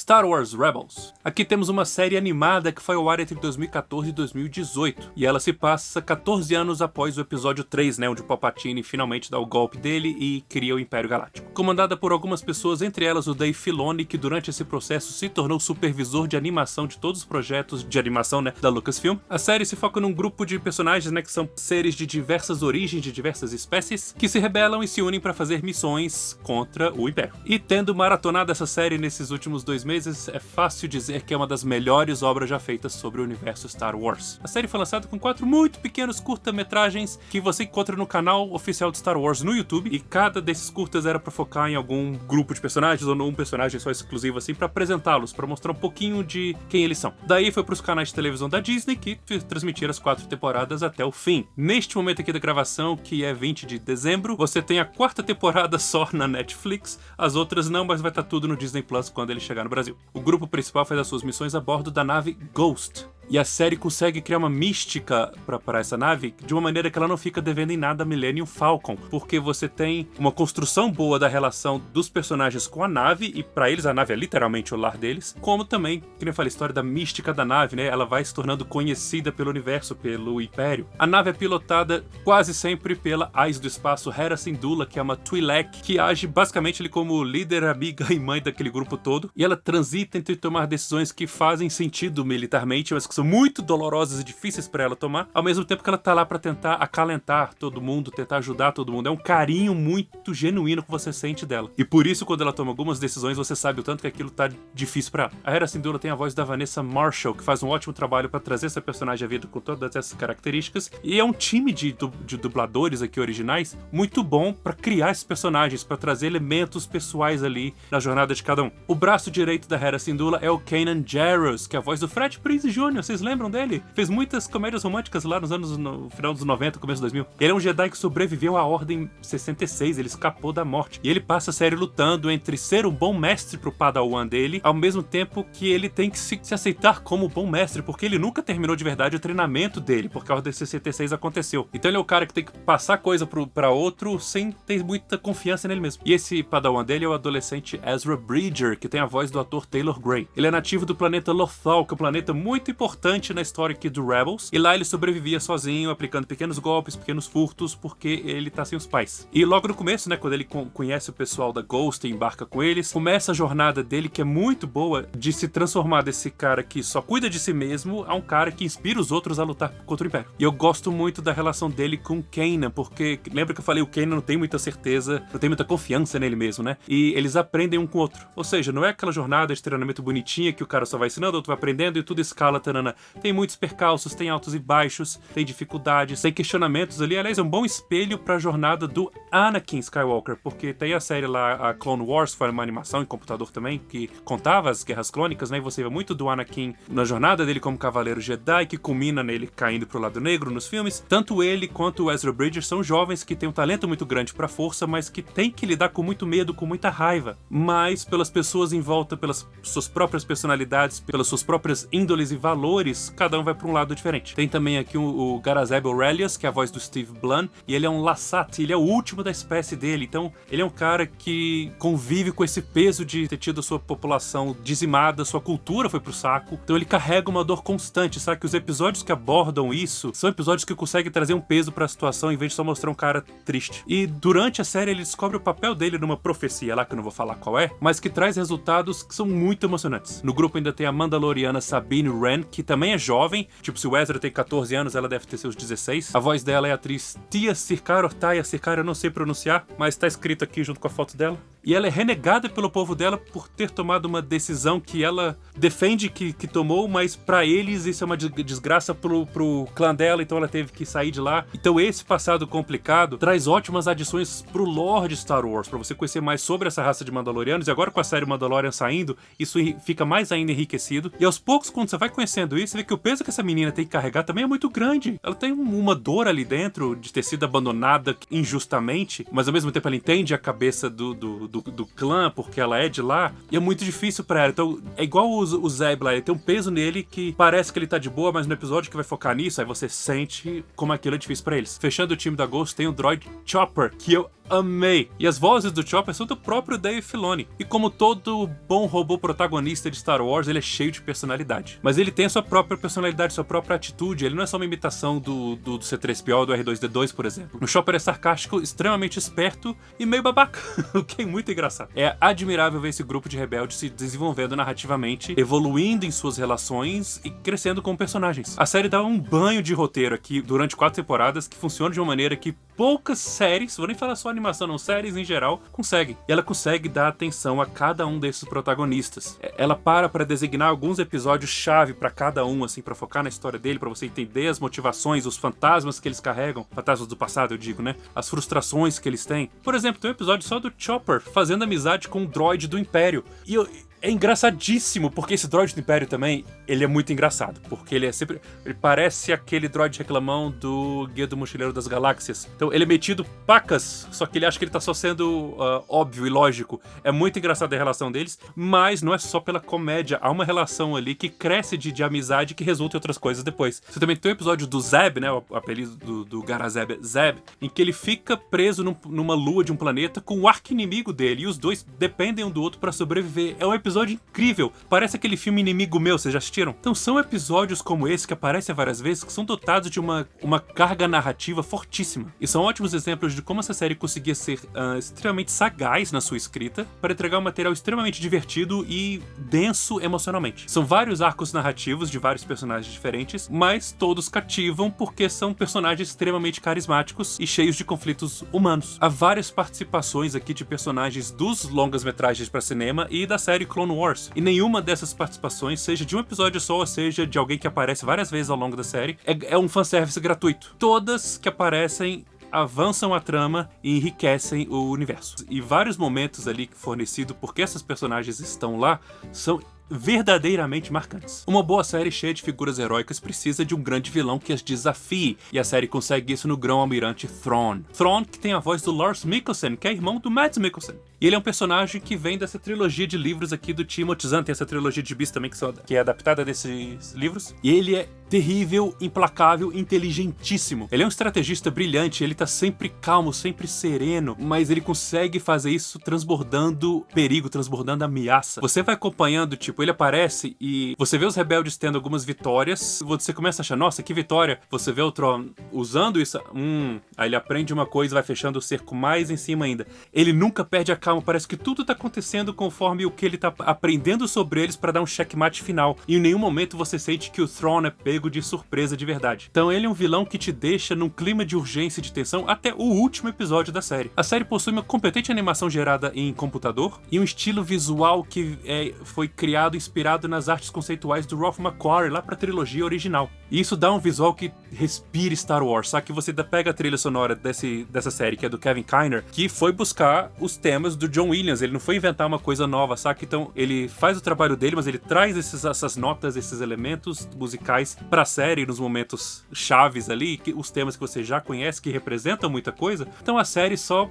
Star Wars Rebels. Aqui temos uma série animada que foi ao ar entre 2014 e 2018, e ela se passa 14 anos após o episódio 3, onde o Palpatine finalmente dá o golpe dele e cria o Império Galáctico. Comandada por algumas pessoas, entre elas o Dave Filoni, que durante esse processo se tornou supervisor de animação de todos os projetos de animação da Lucasfilm. A série se foca num grupo de personagens que são seres de diversas origens, de diversas espécies, que se rebelam e se unem para fazer missões contra o Império. E tendo maratonado essa série nesses últimos 2 meses, é fácil dizer que é uma das melhores obras já feitas sobre o universo Star Wars. A série foi lançada com 4 muito pequenos curta-metragens que você encontra no canal oficial de Star Wars no YouTube, e cada desses curtas era para focar em algum grupo de personagens ou num personagem só exclusivo assim, para apresentá-los, para mostrar um pouquinho de quem eles são. Daí foi para os canais de televisão da Disney, que transmitiram as 4 temporadas até o fim. Neste momento aqui da gravação, que é 20 de dezembro, você tem a 4ª temporada só na Netflix, as outras não, mas vai estar tudo no Disney Plus quando ele chegar no Brasil. O grupo principal faz as suas missões a bordo da nave Ghost, e a série consegue criar uma mística para essa nave de uma maneira que ela não fica devendo em nada a Millennium Falcon, porque você tem uma construção boa da relação dos personagens com a nave, e para eles a nave é literalmente o lar deles, como também, que nem eu falei, a história da mística da nave, ela vai se tornando conhecida pelo universo, pelo Império. A nave é pilotada quase sempre pela Ais do Espaço, Hera Syndulla, que é uma Twi'lek, que age basicamente ali como líder, amiga e mãe daquele grupo todo, e ela transita entre tomar decisões que fazem sentido militarmente, mas que são muito dolorosas e difíceis para ela tomar, ao mesmo tempo que ela tá lá para tentar acalentar todo mundo, tentar ajudar todo mundo. É um carinho muito genuíno que você sente dela. E por isso, quando ela toma algumas decisões, você sabe o tanto que aquilo tá difícil para ela. A Hera Syndulla tem a voz da Vanessa Marshall, que faz um ótimo trabalho para trazer essa personagem à vida com todas essas características, e é um time de dubladores aqui originais muito bom para criar esses personagens, para trazer elementos pessoais ali na jornada de cada um. O braço direito da Hera Syndulla é o Kanan Jarrus, que é a voz do Freddie Prinze Jr., vocês lembram dele? Fez muitas comédias românticas lá no final dos 90, começo dos 2000. Ele é um Jedi que sobreviveu à Ordem 66, ele escapou da morte. E ele passa a série lutando entre ser um bom mestre pro Padawan dele, ao mesmo tempo que ele tem que se aceitar como bom mestre, porque ele nunca terminou de verdade o treinamento dele, porque a Ordem 66 aconteceu. Então ele é o cara que tem que passar coisa pra outro sem ter muita confiança nele mesmo. E esse Padawan dele é o adolescente Ezra Bridger, que tem a voz do ator Taylor Gray. Ele é nativo do planeta Lothal, que é um planeta muito importante na história aqui do Rebels, e lá ele sobrevivia sozinho, aplicando pequenos golpes, pequenos furtos, porque ele tá sem os pais. E logo no começo, quando ele conhece o pessoal da Ghost e embarca com eles, começa a jornada dele, que é muito boa, de se transformar desse cara que só cuida de si mesmo a um cara que inspira os outros a lutar contra o Império. E eu gosto muito da relação dele com Kanan, porque lembra que eu falei, o Kanan não tem muita certeza, não tem muita confiança nele mesmo, E eles aprendem um com o outro. Ou seja, não é aquela jornada de treinamento bonitinha que o cara só vai ensinando, o outro vai aprendendo e tudo escala, tanana. Tem muitos percalços, tem altos e baixos, tem dificuldades, tem questionamentos ali. Aliás, é um bom espelho pra jornada do Anakin Skywalker, porque tem a série lá, a Clone Wars, foi uma animação em computador também, que contava as Guerras Clônicas, E você vê muito do Anakin na jornada dele como Cavaleiro Jedi, que culmina nele caindo pro lado negro nos filmes. Tanto ele quanto o Ezra Bridger são jovens que têm um talento muito grande pra força, mas que tem que lidar com muito medo, com muita raiva. Mas pelas pessoas em volta, pelas suas próprias personalidades, pelas suas próprias índoles e valores, cada um vai pra um lado diferente. Tem também aqui o Garazeb Aurelius, que é a voz do Steve Blum, e ele é um Lasat, ele é o último da espécie dele, então ele é um cara que convive com esse peso de ter tido a sua população dizimada, sua cultura foi pro saco, então ele carrega uma dor constante, sabe? Que os episódios que abordam isso são episódios que conseguem trazer um peso pra situação em vez de só mostrar um cara triste. E durante a série ele descobre o papel dele numa profecia lá, que eu não vou falar qual é, mas que traz resultados que são muito emocionantes. No grupo ainda tem a Mandaloriana Sabine Wren, que também é jovem, tipo, se o Ezra tem 14 anos, ela deve ter seus 16. A voz dela é a atriz Tia Sircar, ou Taya Sircar, eu não sei pronunciar, mas tá escrito aqui junto com a foto dela. E ela é renegada pelo povo dela por ter tomado uma decisão que ela defende que tomou, mas pra eles isso é uma desgraça pro clã dela, então ela teve que sair de lá. Então esse passado complicado traz ótimas adições pro lore de Star Wars, pra você conhecer mais sobre essa raça de Mandalorianos, e agora com a série Mandalorian saindo, isso fica mais ainda enriquecido. E aos poucos, quando você vai conhecendo isso, você vê que o peso que essa menina tem que carregar também é muito grande. Ela tem uma dor ali dentro de ter sido abandonada injustamente, mas ao mesmo tempo ela entende a cabeça do clã, porque ela é de lá, e é muito difícil pra ela. Então, é igual o Zeb lá, ele tem um peso nele que parece que ele tá de boa, mas no episódio que vai focar nisso, aí você sente como aquilo é difícil pra eles. Fechando o time da Ghost, tem o droid Chopper, que eu amei. E as vozes do Chopper são do próprio Dave Filoni. E como todo bom robô protagonista de Star Wars, ele é cheio de personalidade. Mas ele tem a sua própria personalidade, sua própria atitude. Ele não é só uma imitação do C-3PO ou do R2-D2, por exemplo. O Chopper é sarcástico, extremamente esperto e meio babaca, o que é muito engraçado. É admirável ver esse grupo de rebeldes se desenvolvendo narrativamente, evoluindo em suas relações e crescendo como personagens. A série dá um banho de roteiro aqui durante 4 temporadas que funciona de uma maneira que poucas séries, vou nem falar só animação não, séries em geral, conseguem. E ela consegue dar atenção a cada um desses protagonistas. Ela para designar alguns episódios-chave pra cada um, assim, pra focar na história dele, pra você entender as motivações, os fantasmas que eles carregam, fantasmas do passado, eu digo, né? As frustrações que eles têm. Por exemplo, tem um episódio só do Chopper fazendo amizade com um droid do Império. E é engraçadíssimo, porque esse droid do Império também, ele é muito engraçado, porque ele parece aquele droid reclamão do Guia do Mochileiro das Galáxias. Então ele é metido pacas, só que ele acha que ele tá só sendo óbvio e lógico. É muito engraçado a relação deles, mas não é só pela comédia, há uma relação ali que cresce de amizade que resulta em outras coisas depois. Você também tem um episódio do Zeb, né, o apelido do Garazeb é Zeb, em que ele fica preso numa lua de um planeta com o arqui-inimigo dele, e os dois dependem um do outro pra sobreviver. É um episódio incrível, parece aquele filme Inimigo Meu, vocês já assistiram? Então são episódios como esse que aparecem várias vezes, que são dotados de uma carga narrativa fortíssima. E são ótimos exemplos de como essa série conseguia ser extremamente sagaz na sua escrita para entregar um material extremamente divertido e denso emocionalmente. São vários arcos narrativos de vários personagens diferentes, mas todos cativam porque são personagens extremamente carismáticos e cheios de conflitos humanos. Há várias participações aqui de personagens dos longas-metragens para cinema e da série Clone Wars. E nenhuma dessas participações, seja de um episódio só, ou seja de alguém que aparece várias vezes ao longo da série, é um fanservice gratuito. Todas que aparecem avançam a trama e enriquecem o universo. E vários momentos ali fornecidos porque essas personagens estão lá são verdadeiramente marcantes. Uma boa série cheia de figuras heróicas precisa de um grande vilão que as desafie, e a série consegue isso no grão-almirante Thrawn. Thrawn, que tem a voz do Lars Mikkelsen, que é irmão do Mads Mikkelsen. E ele é um personagem que vem dessa trilogia de livros aqui do Timothy Zahn, tem essa trilogia de bis também que é adaptada desses livros. E ele é terrível, implacável, inteligentíssimo. Ele é um estrategista brilhante, ele tá sempre calmo, sempre sereno, mas ele consegue fazer isso transbordando perigo, transbordando ameaça. Você vai acompanhando, tipo, ele aparece e você vê os rebeldes tendo algumas vitórias, você começa a achar, nossa, que vitória. Você vê o Thrawn usando isso, aí ele aprende uma coisa e vai fechando o cerco mais em cima ainda. Ele nunca perde a calma, parece que tudo tá acontecendo conforme o que ele tá aprendendo sobre eles pra dar um checkmate final. E em nenhum momento você sente que o Thrawn é pego de surpresa de verdade. Então ele é um vilão que te deixa num clima de urgência e de tensão até o último episódio da série. A série possui uma competente animação gerada em computador e um estilo visual que foi criado inspirado nas artes conceituais do Ralph McQuarrie lá pra trilogia original. E isso dá um visual que respira Star Wars, sabe? Que você pega a trilha sonora dessa série, que é do Kevin Kiner, que foi buscar os temas do John Williams, ele não foi inventar uma coisa nova, sabe? Então ele faz o trabalho dele, mas ele traz essas notas, esses elementos musicais pra série nos momentos chaves ali, os temas que você já conhece, que representam muita coisa. Então a série só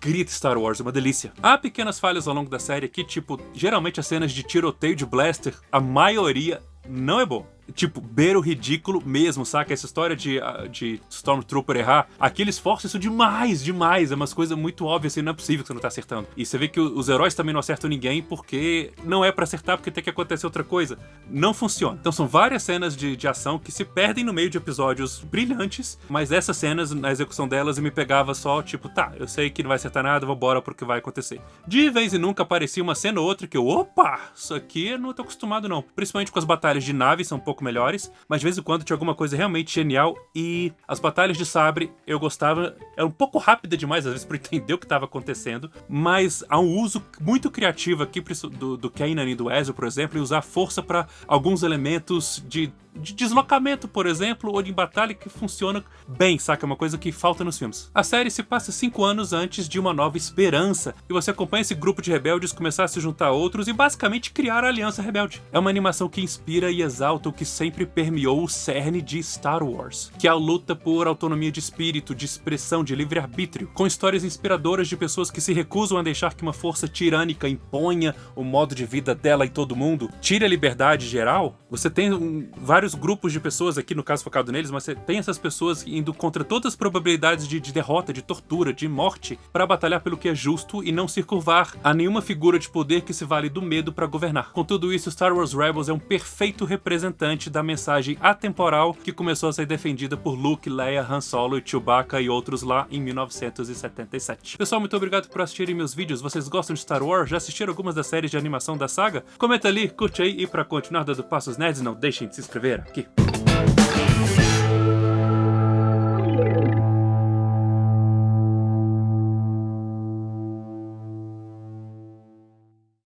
grita Star Wars, é uma delícia. Há pequenas falhas ao longo da série aqui, tipo, geralmente as cenas de tiroteio de blaster, a maioria não é boa. Tipo, beira o ridículo mesmo, saca? Essa história de Stormtrooper errar, aqui eles forçam isso demais. É umas coisas muito óbvias, assim, não é possível que você não tá acertando. E você vê que os heróis também não acertam ninguém porque não é pra acertar, porque tem que acontecer outra coisa. Não funciona. Então são várias cenas de ação que se perdem no meio de episódios brilhantes, mas essas cenas, na execução delas, me pegava só, tipo, tá, eu sei que não vai acertar nada, vambora pro que vai acontecer. De vez em nunca aparecia uma cena ou outra que eu, opa, isso aqui eu não tô acostumado não. Principalmente com as batalhas de nave, são um pouco melhores, mas de vez em quando tinha alguma coisa realmente genial. E as batalhas de sabre eu gostava, era um pouco rápida demais às vezes pra entender o que estava acontecendo, mas há um uso muito criativo aqui do Kanan e do Ezio, por exemplo, e usar a força para alguns elementos de deslocamento, por exemplo, ou de batalha que funciona bem, saca? É uma coisa que falta nos filmes. A série se passa 5 anos antes de Uma Nova Esperança, e você acompanha esse grupo de rebeldes começar a se juntar a outros e basicamente criar a Aliança Rebelde. É uma animação que inspira e exalta o que sempre permeou o cerne de Star Wars, que é a luta por autonomia de espírito, de expressão, de livre-arbítrio, com histórias inspiradoras de pessoas que se recusam a deixar que uma força tirânica imponha o modo de vida dela e todo mundo, tire a liberdade geral, Você tem vários grupos de pessoas aqui, no caso focado neles, mas você tem essas pessoas indo contra todas as probabilidades de derrota, de tortura, de morte, pra batalhar pelo que é justo e não se curvar a nenhuma figura de poder que se vale do medo pra governar. Com tudo isso, Star Wars Rebels é um perfeito representante da mensagem atemporal que começou a ser defendida por Luke, Leia, Han Solo e Chewbacca e outros lá em 1977. Pessoal, muito obrigado por assistirem meus vídeos. Vocês gostam de Star Wars? Já assistiram algumas das séries de animação da saga? Comenta ali, curte aí e pra continuar dando passos nerds, não deixem de se inscrever aqui.